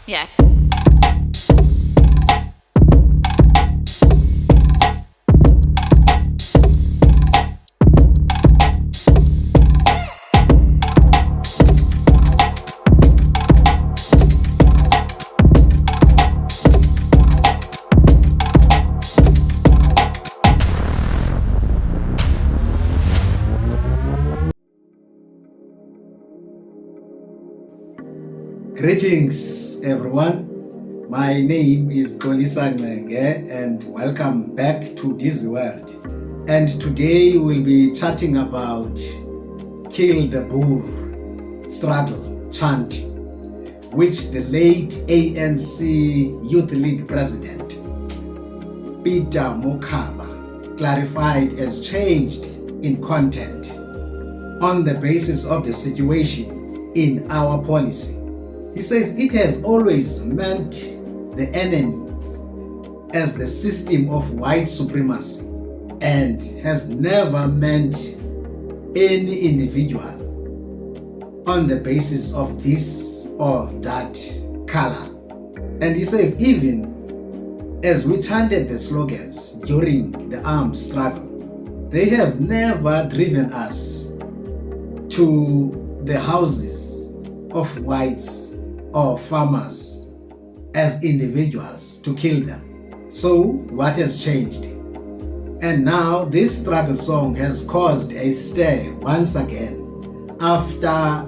Yeah. Greetings, everyone. My name is Tolisa Ngenge and welcome back to Dizzy World. And today we'll be chatting about Kill the Boer struggle chant, which the late ANC Youth League President Peter Mokaba clarified as changed in content on the basis of the situation in our policy. He says it has always meant the enemy as the system of white supremacy and has never meant any individual on the basis of this or that color. And he says even as we chanted the slogans during the armed struggle, they have never driven us to the houses of whites or farmers as individuals to kill them. So what has changed? And now this struggle song has caused a stir once again after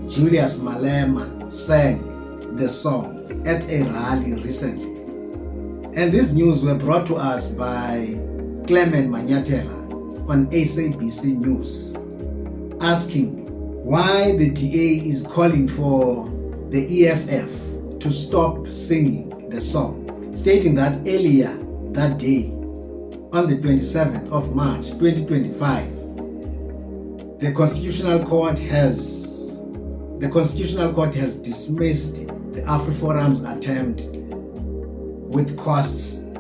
Julius Malema sang the song at a rally recently. And these news were brought to us by Clement Manyatela on SABC News, asking why the DA is calling for the EFF to stop singing the song, stating that earlier that day, on the 27th of March 2025, the Constitutional Court has dismissed the Afriforum's attempt with costs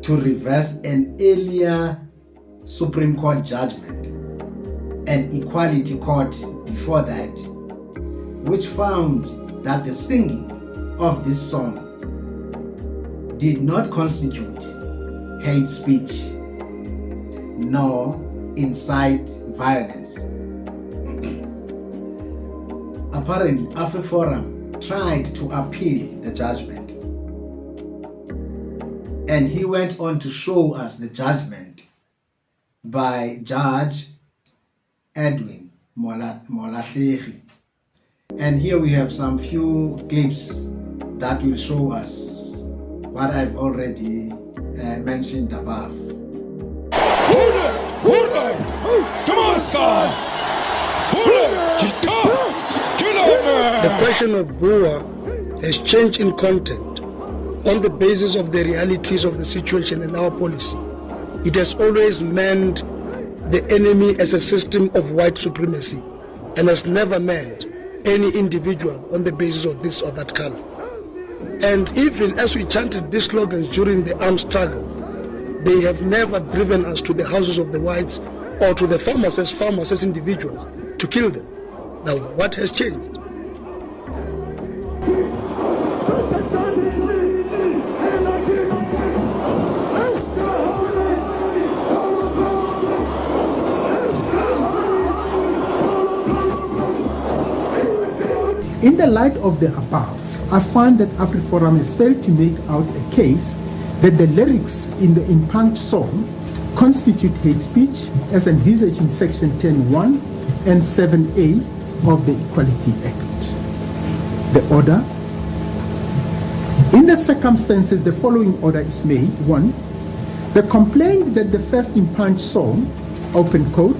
to reverse an earlier Supreme Court judgment and Equality Court before that, which found that the singing of this song did not constitute hate speech nor incite violence. Apparently, Afriforum tried to appeal the judgment, and he went on to show us the judgment by Judge Edwin Molahlegi. And here we have some few clips that will show us what I've already mentioned above. The question of Boer has changed in content on the basis of the realities of the situation in our policy. It has always meant the enemy as a system of white supremacy and has never meant any individual on the basis of this or that color. And even as we chanted these slogans during the armed struggle, they have never driven us to the houses of the whites or to the farmers as individuals to kill them. Now, what has changed? In the light of the above, I find that Afriforum has failed to make out a case that the lyrics in the impugned song constitute hate speech as envisaged in Section 10(1) and 7(a) of the Equality Act. The order. In the circumstances, the following order is made. 1. The complaint that the first impugned song, open quote,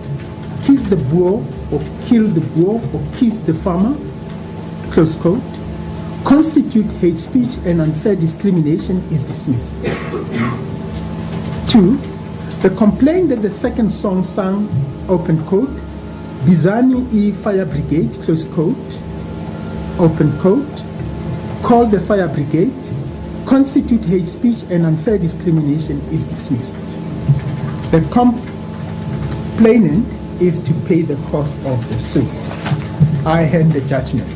kiss the Boer or kill the Boer or kiss the farmer, close quote, constitute hate speech and unfair discrimination is dismissed. 2. The complaint that the second song sung, open quote, Bizani e Fire Brigade, close quote, open quote, called the Fire Brigade, constitute hate speech and unfair discrimination is dismissed. The complainant is to pay the cost of the suit. I hand the judgment.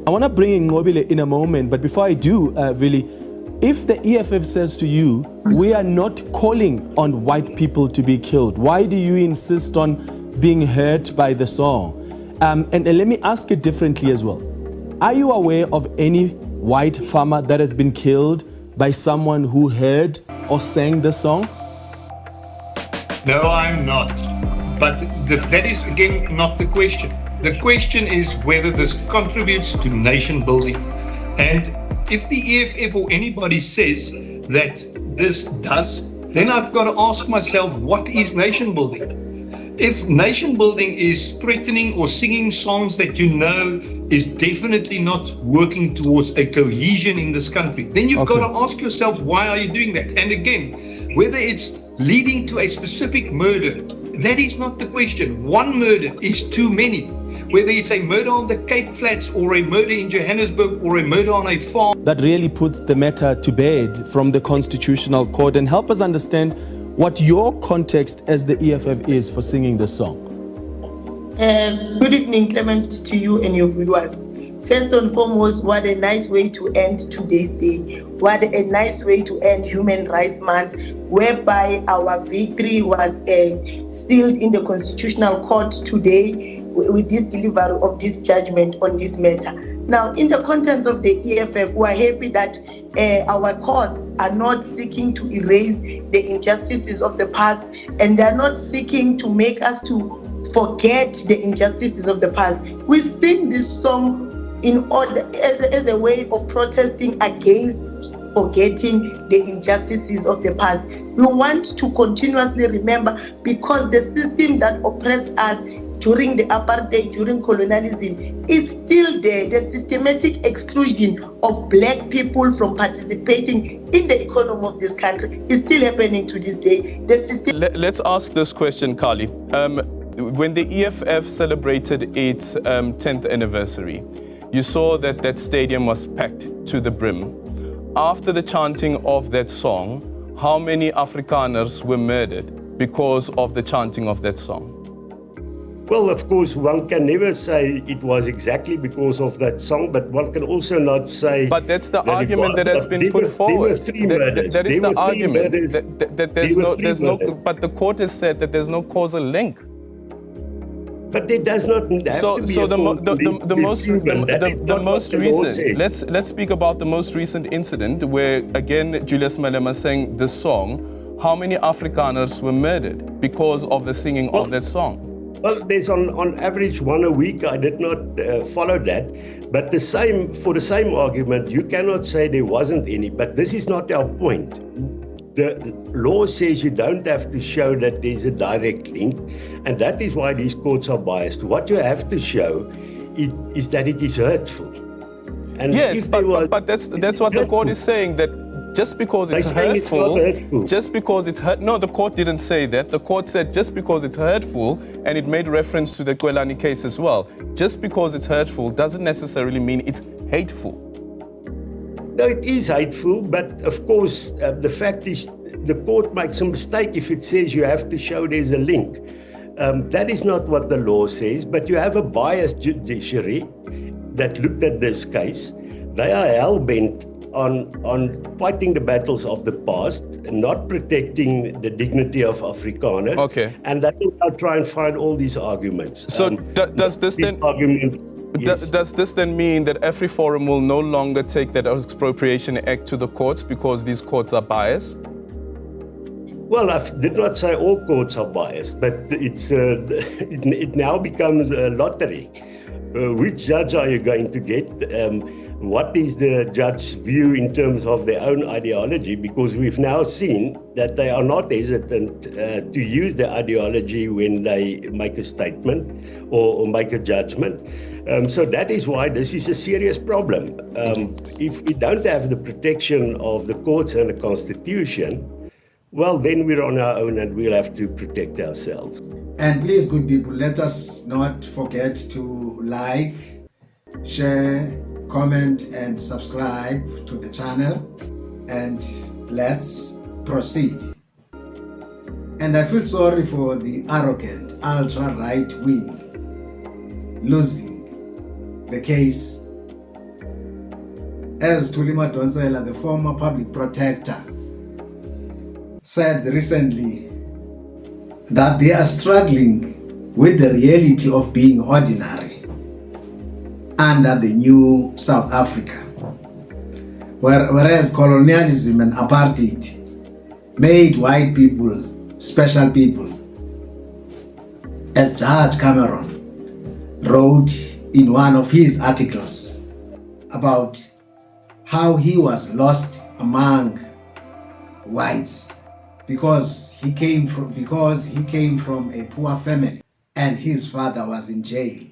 I want to bring in Ngobile in a moment, but before I do, Vili, if the EFF says to you, we are not calling on white people to be killed, why do you insist on being hurt by the song? And let me ask it differently as well. Are you aware of any white farmer that has been killed by someone who heard or sang the song? No, I'm not. But that is, again, not the question. The question is whether this contributes to nation building. And if the EFF or anybody says that this does, then I've got to ask myself, what is nation building? If nation building is threatening or singing songs that you know is definitely not working towards a cohesion in this country, then you've got to ask yourself, why are you doing that? And again, whether it's leading to a specific murder, that is not the question. One murder is too many. Whether it's a murder on the Cape Flats or a murder in Johannesburg or a murder on a farm. That really puts the matter to bed from the Constitutional Court, and help us understand what your context as the EFF is for singing the song. Good evening, Clement, to you and your viewers. First and foremost, what a nice way to end today's day. What a nice way to end Human Rights Month, whereby our victory was sealed in the Constitutional Court today with this delivery of this judgment on this matter. Now, in the contents of the EFF, we are happy that our courts are not seeking to erase the injustices of the past, and they are not seeking to make us to forget the injustices of the past. We sing this song in order as a way of protesting against forgetting the injustices of the past. We want to continuously remember, because the system that oppressed us during the apartheid, during colonialism, is still there. The systematic exclusion of black people from participating in the economy of this country is still happening to this day. Let's ask this question, Kali. When the EFF celebrated its 10th anniversary, you saw that that stadium was packed to the brim. After the chanting of that song, how many Afrikaners were murdered because of the chanting of that song? Well, of course, one can never say it was exactly because of that song, but one can also not say... But that's the argument that has been put forward. That is the argument. That there's no, but the court has said that there's no causal link. But it does not have to be the most recent. Let's speak about the most recent incident where, again, Julius Malema sang this song. How many Afrikaners were murdered because of the singing of that song? Well, there's on average one a week. I did not follow that. But for the same argument, you cannot say there wasn't any. But this is not our point. The law says you don't have to show that there's a direct link. And that is why these courts are biased. What you have to show is that it is hurtful. And yes, but that's what the court is saying, that just because it's hurtful, no, the court didn't say that. The court said just because it's hurtful, and it made reference to the Kwelani case as well, just because it's hurtful doesn't necessarily mean it's hateful. No, it is hateful, but of course, the fact is the court makes a mistake if it says you have to show there's a link. That is not what the law says, but you have a biased judiciary that looked at this case. They are hell-bent on fighting the battles of the past, not protecting the dignity of Afrikaners. Okay. And that will now try and find all these arguments. So does this then mean that Afriforum will no longer take that Expropriation Act to the courts because these courts are biased? Well, I did not say all courts are biased, but it now becomes a lottery. Which judge are you going to get? What is the judge's view in terms of their own ideology? Because we've now seen that they are not hesitant to use their ideology when they make a statement or make a judgment. So that is why this is a serious problem. If we don't have the protection of the courts and the Constitution, well, then we're on our own and we'll have to protect ourselves. And please, good people, let us not forget to like, share, comment and subscribe to the channel, and let's proceed. And I feel sorry for the arrogant ultra right wing losing the case As Thuli Madonsela, the former public protector, said recently that they are struggling with the reality of being ordinary under the new South Africa. Whereas colonialism and apartheid made white people special people. As Judge Cameron wrote in one of his articles about how he was lost among whites because he came from a poor family and his father was in jail.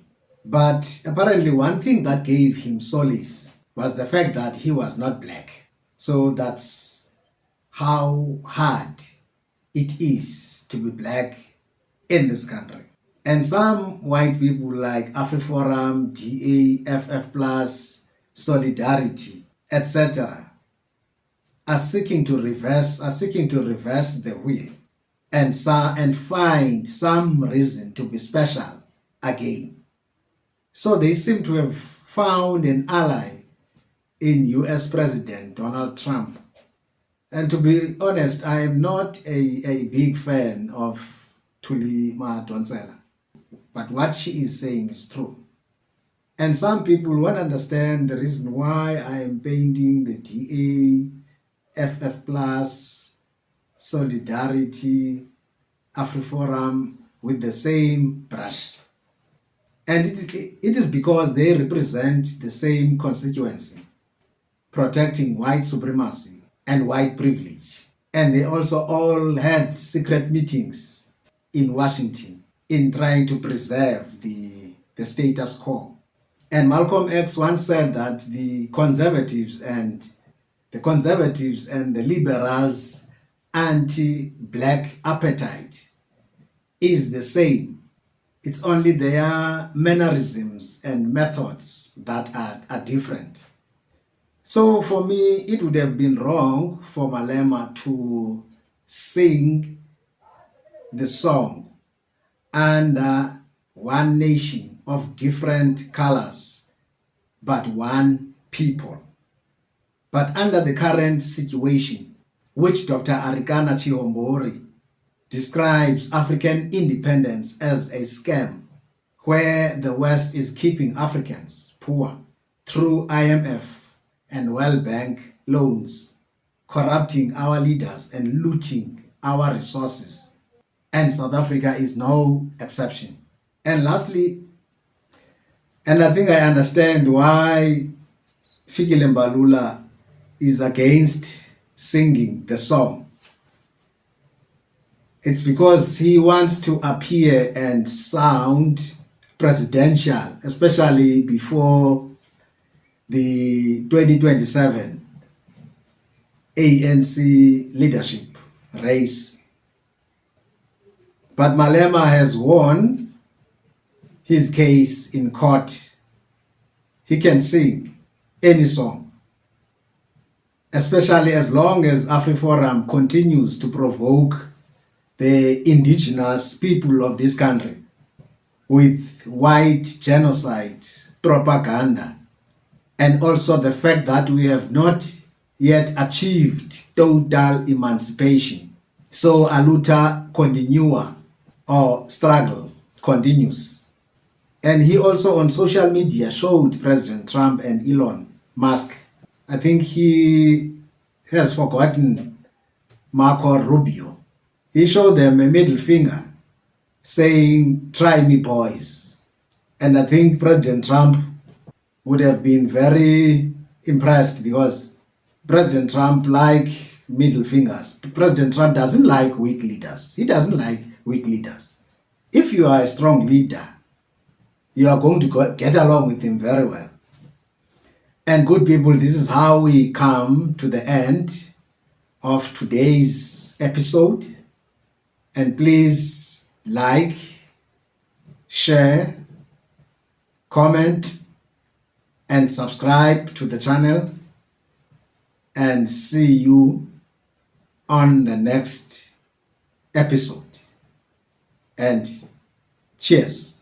But apparently one thing that gave him solace was the fact that he was not black. So that's how hard it is to be black in this country. And some white people like Afriforum, DA, FF+, Solidarity, etc. are seeking to reverse the wheel and find some reason to be special again. So they seem to have found an ally in US President Donald Trump. And to be honest, I am not a big fan of Thuli Madonsela. But what she is saying is true. And some people won't understand the reason why I am painting the DA, FF+, Solidarity, Afriforum with the same brush. And it is because they represent the same constituency, protecting white supremacy and white privilege. And they also all had secret meetings in Washington in trying to preserve the status quo. And Malcolm X once said that the conservatives and the liberals' anti-black appetite is the same. It's only their mannerisms and methods that are different. So for me, it would have been wrong for Malema to sing the song under one nation of different colors, but one people. But under the current situation, which Dr. Arikana Chihombori describes African independence as a scam, where the West is keeping Africans poor through IMF and World Bank loans, corrupting our leaders and looting our resources. And South Africa is no exception. And lastly, and I think I understand why Fikile Mbalula is against singing the song. It's because he wants to appear and sound presidential, especially before the 2027 ANC leadership race. But Malema has won his case in court. He can sing any song, especially as long as Afriforum continues to provoke the indigenous people of this country with white genocide propaganda, and also the fact that we have not yet achieved total emancipation. So a luta continua or struggle continues. And he also on social media showed President Trump and Elon Musk. I think he has forgotten Marco Rubio. He showed them a middle finger saying, "Try me, boys." And I think President Trump would have been very impressed because President Trump likes middle fingers. President Trump doesn't like weak leaders. He doesn't like weak leaders. If you are a strong leader, you are going to get along with him very well. And good people, this is how we come to the end of today's episode. And please like, share, comment, and subscribe to the channel. And see you on the next episode. And cheers.